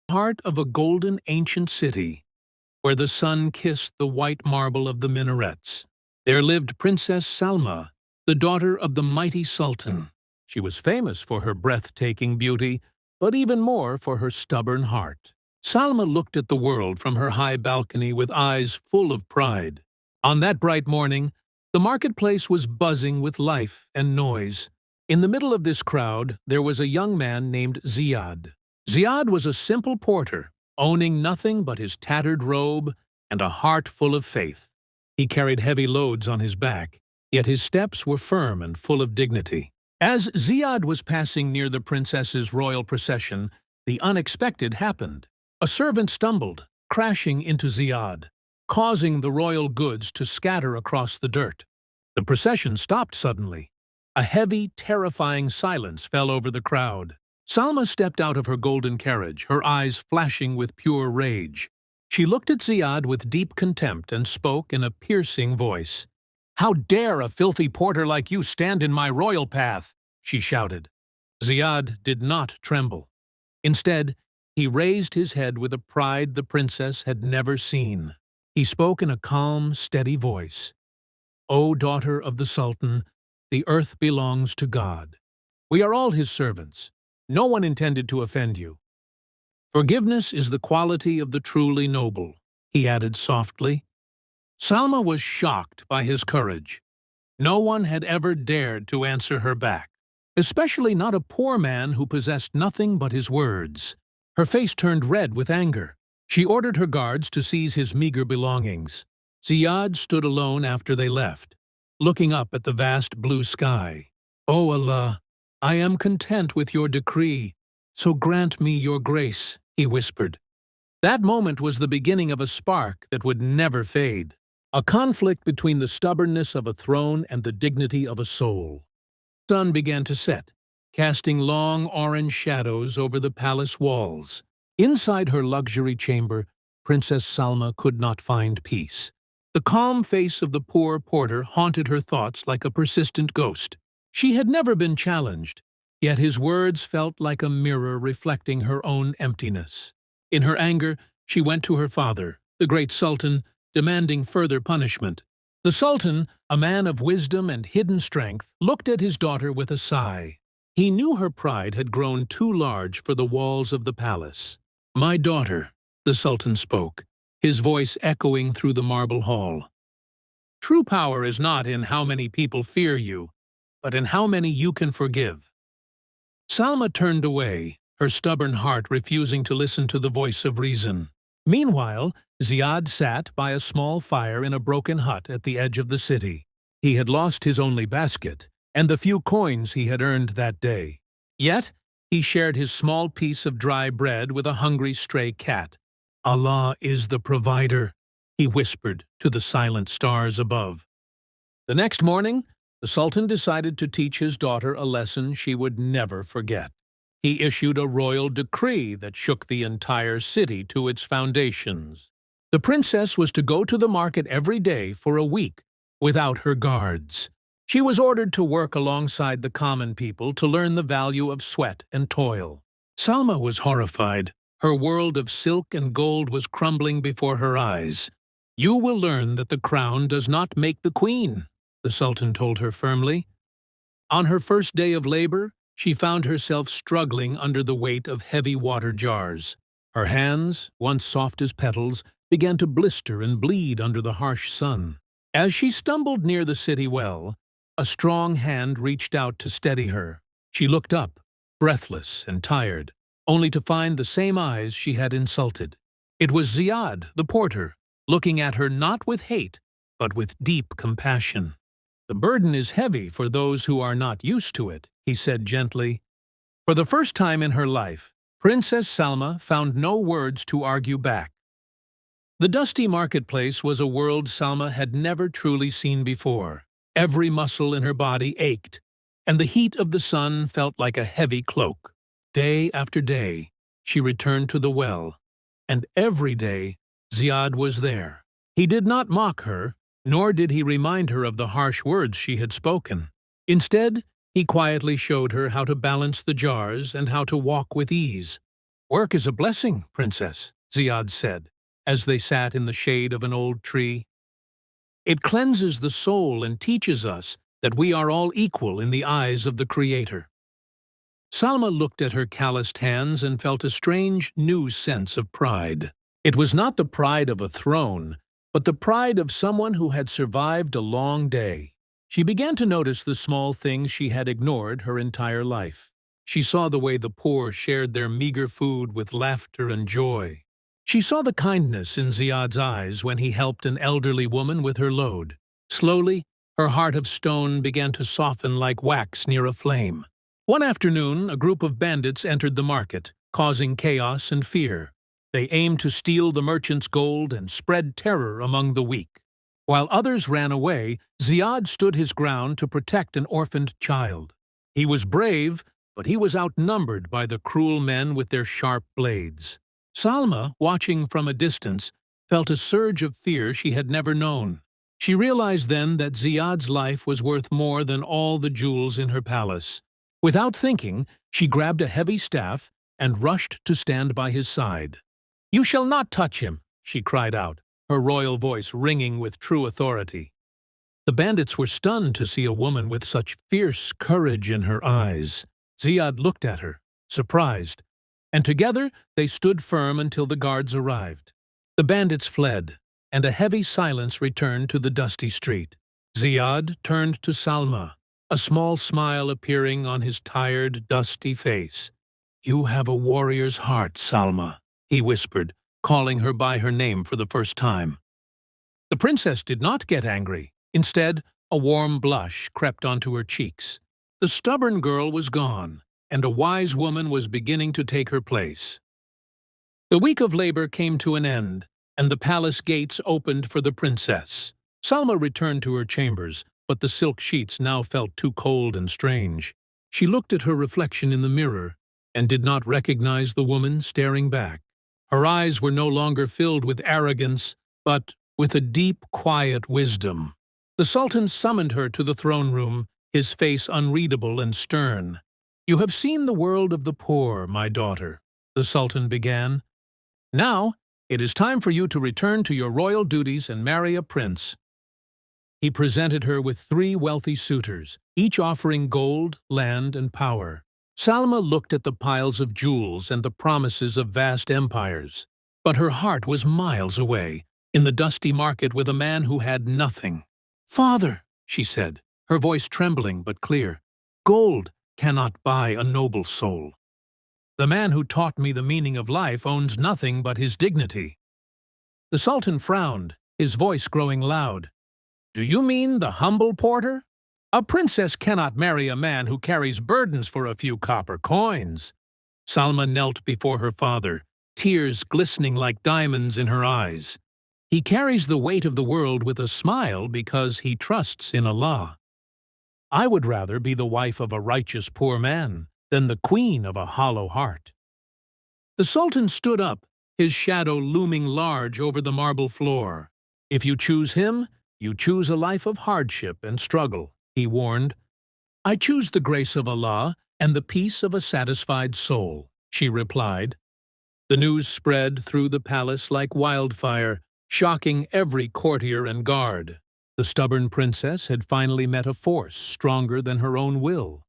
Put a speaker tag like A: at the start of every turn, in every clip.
A: Heart of a golden ancient city, where the sun kissed the white marble of the minarets, there lived Princess Salma, the daughter of the mighty Sultan. She was famous for her breathtaking beauty, but even more for her stubborn heart. Salma looked at the world from her high balcony with eyes full of pride. On that bright morning, the marketplace was buzzing with life and noise. In the middle of this crowd, there was a young man named Ziad. Ziad was a simple porter, owning nothing but his tattered robe and a heart full of faith. He carried heavy loads on his back, yet his steps were firm and full of dignity. As Ziad was passing near the princess's royal procession, the unexpected happened. A servant stumbled, crashing into Ziad, causing the royal goods to scatter across the dirt. The procession stopped suddenly. A heavy, terrifying silence fell over the crowd. Salma stepped out of her golden carriage, her eyes flashing with pure rage. She looked at Ziad with deep contempt and spoke in a piercing voice. "How dare a filthy porter like you stand in my royal path?" she shouted. Ziad did not tremble. Instead, he raised his head with a pride the princess had never seen. He spoke in a calm, steady voice. "O daughter of the Sultan, the earth belongs to God. We are all his servants. No one intended to offend you. Forgiveness is the quality of the truly noble," he added softly. Salma was shocked by his courage. No one had ever dared to answer her back, especially not a poor man who possessed nothing but his words. Her face turned red with anger. She ordered her guards to seize his meager belongings. Ziad stood alone after they left, looking up at the vast blue sky. "O Allah, I am content with your decree, so grant me your grace," he whispered. That moment was the beginning of a spark that would never fade, a conflict between the stubbornness of a throne and the dignity of a soul. The sun began to set, casting long orange shadows over the palace walls. Inside her luxury chamber, Princess Salma could not find peace. The calm face of the poor porter haunted her thoughts like a persistent ghost. She had never been challenged, yet his words felt like a mirror reflecting her own emptiness. In her anger, she went to her father, the great Sultan, demanding further punishment. The Sultan, a man of wisdom and hidden strength, looked at his daughter with a sigh. He knew her pride had grown too large for the walls of the palace. "My daughter," the Sultan spoke, his voice echoing through the marble hall. "True power is not in how many people fear you, but in how many you can forgive." Salma turned away, her stubborn heart refusing to listen to the voice of reason. Meanwhile, Ziad sat by a small fire in a broken hut at the edge of the city. He had lost his only basket and the few coins he had earned that day. Yet, he shared his small piece of dry bread with a hungry stray cat. "Allah is the provider," he whispered to the silent stars above. The next morning, the Sultan decided to teach his daughter a lesson she would never forget. He issued a royal decree that shook the entire city to its foundations. The princess was to go to the market every day for a week, without her guards. She was ordered to work alongside the common people to learn the value of sweat and toil. Salma was horrified. Her world of silk and gold was crumbling before her eyes. "You will learn that the crown does not make the queen," the Sultan told her firmly. On her first day of labor, she found herself struggling under the weight of heavy water jars. Her hands, once soft as petals, began to blister and bleed under the harsh sun. As she stumbled near the city well, a strong hand reached out to steady her. She looked up, breathless and tired, only to find the same eyes she had insulted. It was Ziad, the porter, looking at her not with hate, but with deep compassion. "The burden is heavy for those who are not used to it," he said gently. For the first time in her life, Princess Salma found no words to argue back. The dusty marketplace was a world Salma had never truly seen before. Every muscle in her body ached, and the heat of the sun felt like a heavy cloak. Day after day, she returned to the well, and every day Ziad was there. He did not mock her, nor did he remind her of the harsh words she had spoken. Instead, he quietly showed her how to balance the jars and how to walk with ease. Work is a blessing, Princess, Ziad said, as they sat in the shade of an old tree. It cleanses the soul and teaches us that we are all equal in the eyes of the Creator. Salma looked at her calloused hands and felt a strange, new sense of pride. It was not the pride of a throne, but the pride of someone who had survived a long day. She began to notice the small things she had ignored her entire life. She saw the way the poor shared their meager food with laughter and joy. She saw the kindness in Ziad's eyes when he helped an elderly woman with her load. Slowly, her heart of stone began to soften like wax near a flame. One afternoon, a group of bandits entered the market, causing chaos and fear. They aimed to steal the merchant's gold and spread terror among the weak. While others ran away, Ziad stood his ground to protect an orphaned child. He was brave, but he was outnumbered by the cruel men with their sharp blades. Salma, watching from a distance, felt a surge of fear she had never known. She realized then that Ziad's life was worth more than all the jewels in her palace. Without thinking, she grabbed a heavy staff and rushed to stand by his side. "You shall not touch him," she cried out, her royal voice ringing with true authority. The bandits were stunned to see a woman with such fierce courage in her eyes. Ziad looked at her, surprised, and together they stood firm until the guards arrived. The bandits fled, and a heavy silence returned to the dusty street. Ziad turned to Salma, a small smile appearing on his tired, dusty face. "You have a warrior's heart, Salma," he whispered, calling her by her name for the first time. The princess did not get angry. Instead, a warm blush crept onto her cheeks. The stubborn girl was gone, and a wise woman was beginning to take her place. The week of labor came to an end, and the palace gates opened for the princess. Salma returned to her chambers, but the silk sheets now felt too cold and strange. She looked at her reflection in the mirror and did not recognize the woman staring back. Her eyes were no longer filled with arrogance, but with a deep, quiet wisdom. The Sultan summoned her to the throne room, his face unreadable and stern. "You have seen the world of the poor, my daughter," the Sultan began. "Now, it is time for you to return to your royal duties and marry a prince." He presented her with 3 wealthy suitors, each offering gold, land, and power. Salma looked at the piles of jewels and the promises of vast empires, but her heart was miles away, in the dusty market with a man who had nothing. "Father," she said, her voice trembling but clear, "gold cannot buy a noble soul. The man who taught me the meaning of life owns nothing but his dignity." The Sultan frowned, his voice growing loud. "Do you mean the humble porter? A princess cannot marry a man who carries burdens for a few copper coins." Salma knelt before her father, tears glistening like diamonds in her eyes. "He carries the weight of the world with a smile because he trusts in Allah. I would rather be the wife of a righteous poor man than the queen of a hollow heart." The Sultan stood up, his shadow looming large over the marble floor. "If you choose him, you choose a life of hardship and struggle," he warned. "I choose the grace of Allah and the peace of a satisfied soul," she replied. The news spread through the palace like wildfire, shocking every courtier and guard. The stubborn princess had finally met a force stronger than her own will.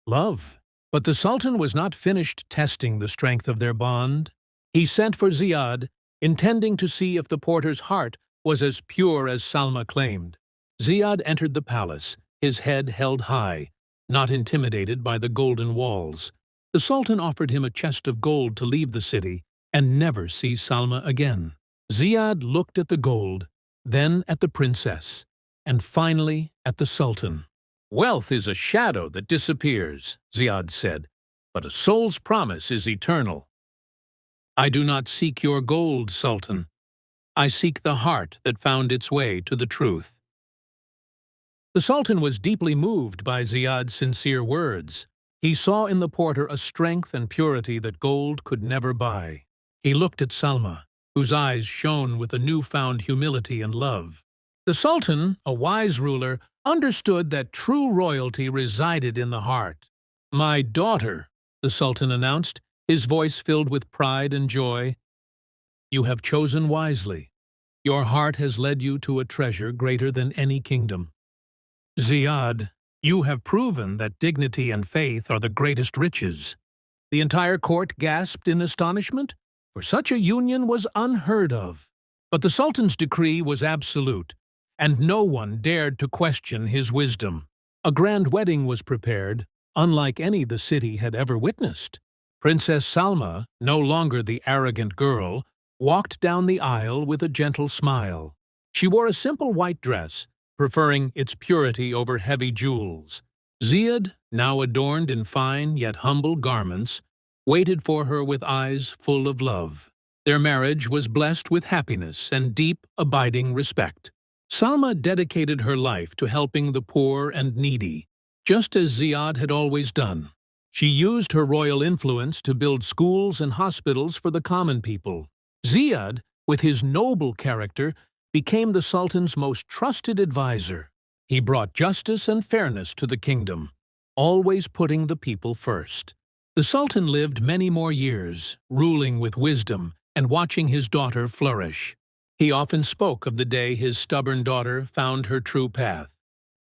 A: Love. But the Sultan was not finished testing the strength of their bond. He sent for Ziad, intending to see if the porter's heart was as pure as Salma claimed. Ziad entered the palace, his head held high, not intimidated by the golden walls. The Sultan offered him a chest of gold to leave the city and never see Salma again. Ziad looked at the gold, then at the princess, and finally at the Sultan. "Wealth is a shadow that disappears," Ziad said, "but a soul's promise is eternal. I do not seek your gold, Sultan. I seek the heart that found its way to the truth." The Sultan was deeply moved by Ziad's sincere words. He saw in the porter a strength and purity that gold could never buy. He looked at Salma, whose eyes shone with a newfound humility and love. The Sultan, a wise ruler, understood that true royalty resided in the heart. "My daughter," the Sultan announced, his voice filled with pride and joy. "You have chosen wisely. Your heart has led you to a treasure greater than any kingdom. Ziad, you have proven that dignity and faith are the greatest riches." The entire court gasped in astonishment, for such a union was unheard of. But the Sultan's decree was absolute, and no one dared to question his wisdom. A grand wedding was prepared, unlike any the city had ever witnessed. Princess Salma, no longer the arrogant girl, walked down the aisle with a gentle smile. She wore a simple white dress, preferring its purity over heavy jewels. Ziad, now adorned in fine yet humble garments, waited for her with eyes full of love. Their marriage was blessed with happiness and deep, abiding respect. Salma dedicated her life to helping the poor and needy, just as Ziad had always done. She used her royal influence to build schools and hospitals for the common people. Ziad, with his noble character, became the Sultan's most trusted advisor. He brought justice and fairness to the kingdom, always putting the people first. The Sultan lived many more years, ruling with wisdom and watching his daughter flourish. He often spoke of the day his stubborn daughter found her true path,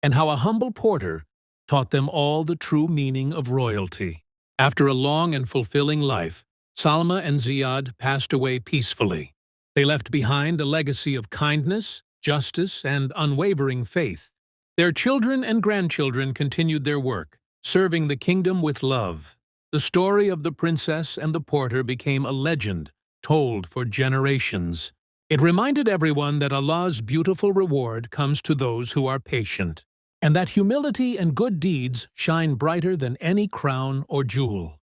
A: and how a humble porter taught them all the true meaning of royalty. After a long and fulfilling life, Salma and Ziad passed away peacefully. They left behind a legacy of kindness, justice, and unwavering faith. Their children and grandchildren continued their work, serving the kingdom with love. The story of the princess and the porter became a legend told for generations. It reminded everyone that Allah's beautiful reward comes to those who are patient, and that humility and good deeds shine brighter than any crown or jewel.